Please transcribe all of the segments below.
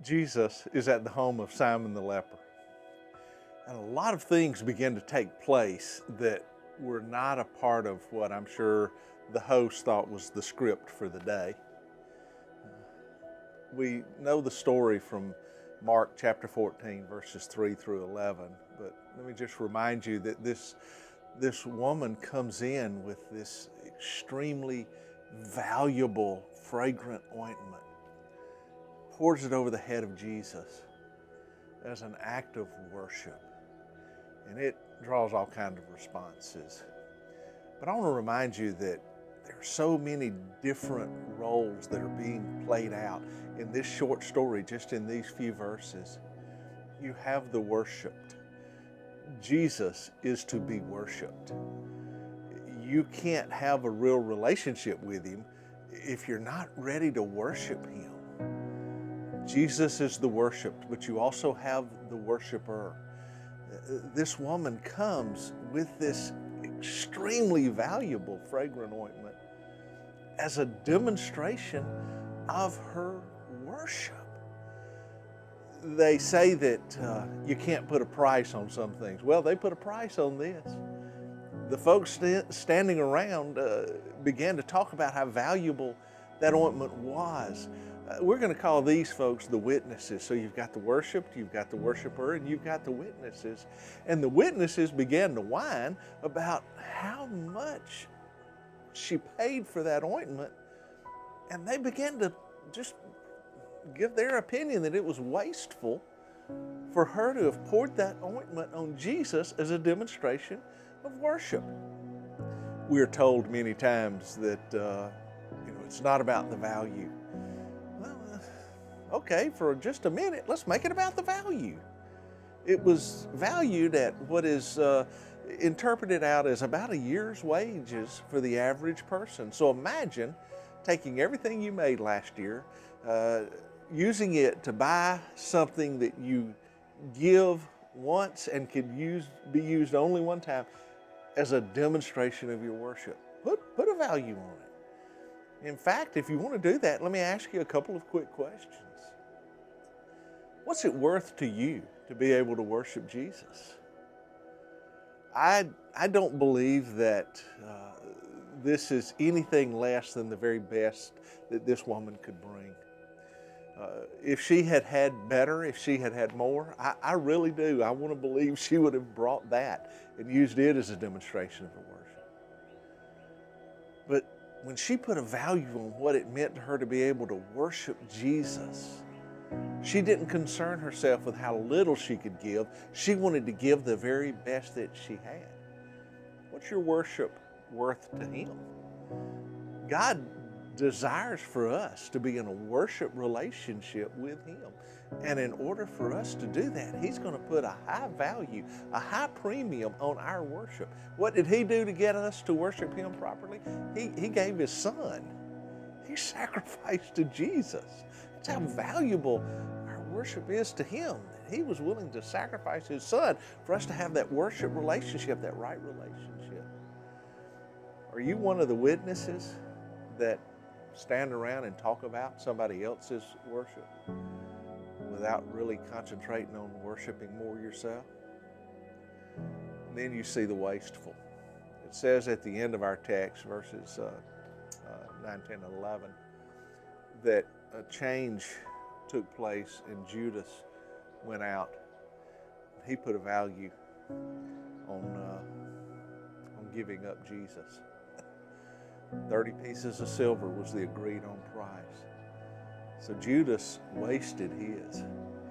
Jesus is at the home of Simon the leper. And a lot of things begin to take place that were not a part of what I'm sure the host thought was the script for the day. We know the story from Mark chapter 14, verses 3 through 11, but let me just remind you that this woman comes in with this extremely valuable, fragrant ointment, pours it over the head of Jesus as an act of worship. And it draws all kinds of responses. But I want to remind you that there are so many different roles that are being played out in this short story, just in these few verses. You have the worshiped. Jesus is to be worshiped. You can't have a real relationship with him if you're not ready to worship him. Jesus is the worshiped, but you also have the worshiper. This woman comes with this extremely valuable fragrant ointment as a demonstration of her worship. They say that you can't put a price on some things. Well, they put a price on this. The folks standing around began to talk about how valuable that ointment was. We're going to call these folks the witnesses. So you've got the worshiped, you've got the worshiper, and you've got the witnesses. And the witnesses began to whine about how much she paid for that ointment. And they began to just give their opinion that it was wasteful for her to have poured that ointment on Jesus as a demonstration of worship. We are told many times that it's not about the value. Okay, for just a minute, let's make it about the value. It was valued at what is interpreted out as about a year's wages for the average person. So imagine taking everything you made last year, using it to buy something that you give once and could be used only one time as a demonstration of your worship. Put a value on it. In fact, if you want to do that, let me ask you a couple of quick questions. What's it worth to you to be able to worship Jesus? I don't believe that this is anything less than the very best that this woman could bring. If she had had better, if she had had more, I really do. I want to believe she would have brought that and used it as a demonstration of her worship. But when she put a value on what it meant to her to be able to worship Jesus, she didn't concern herself with how little she could give. She wanted to give the very best that she had. What's your worship worth to him? God desires for us to be in a worship relationship with him. And in order for us to do that, he's going to put a high value, a high premium on our worship. What did he do to get us to worship him properly? He gave his son. He sacrificed to Jesus. That's how valuable our worship is to him. He was willing to sacrifice his son for us to have that worship relationship, that right relationship. Are you one of the witnesses that stand around and talk about somebody else's worship without really concentrating on worshiping more yourself? And then you see the wasteful. It says at the end of our text, verses 9, 10, and 11, that a change took place and Judas went out. He put a value on giving up Jesus. 30 pieces of silver was the agreed on price. So Judas wasted his.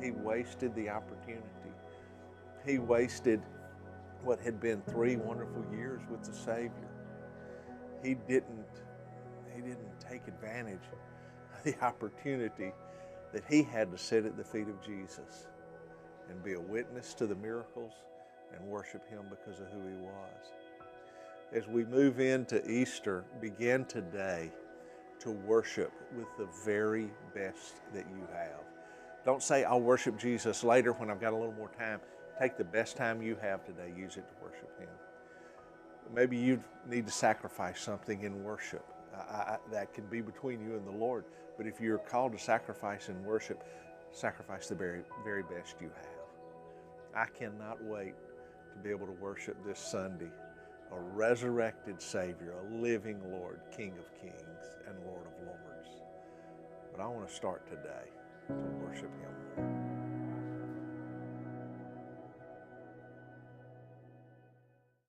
He wasted the opportunity. He wasted what had been 3 wonderful years with the Savior. He didn't take advantage of the opportunity that he had to sit at the feet of Jesus and be a witness to the miracles and worship him because of who he was. As we move into Easter, begin today to worship with the very best that you have. Don't say, I'll worship Jesus later when I've got a little more time. Take the best time you have today, use it to worship him. Maybe you need to sacrifice something in worship. That can be between you and the Lord. But if you're called to sacrifice in worship, sacrifice the very, very best you have. I cannot wait to be able to worship this Sunday a resurrected Savior, a living Lord, King of Kings and Lord of Lords. But I want to start today to worship Him.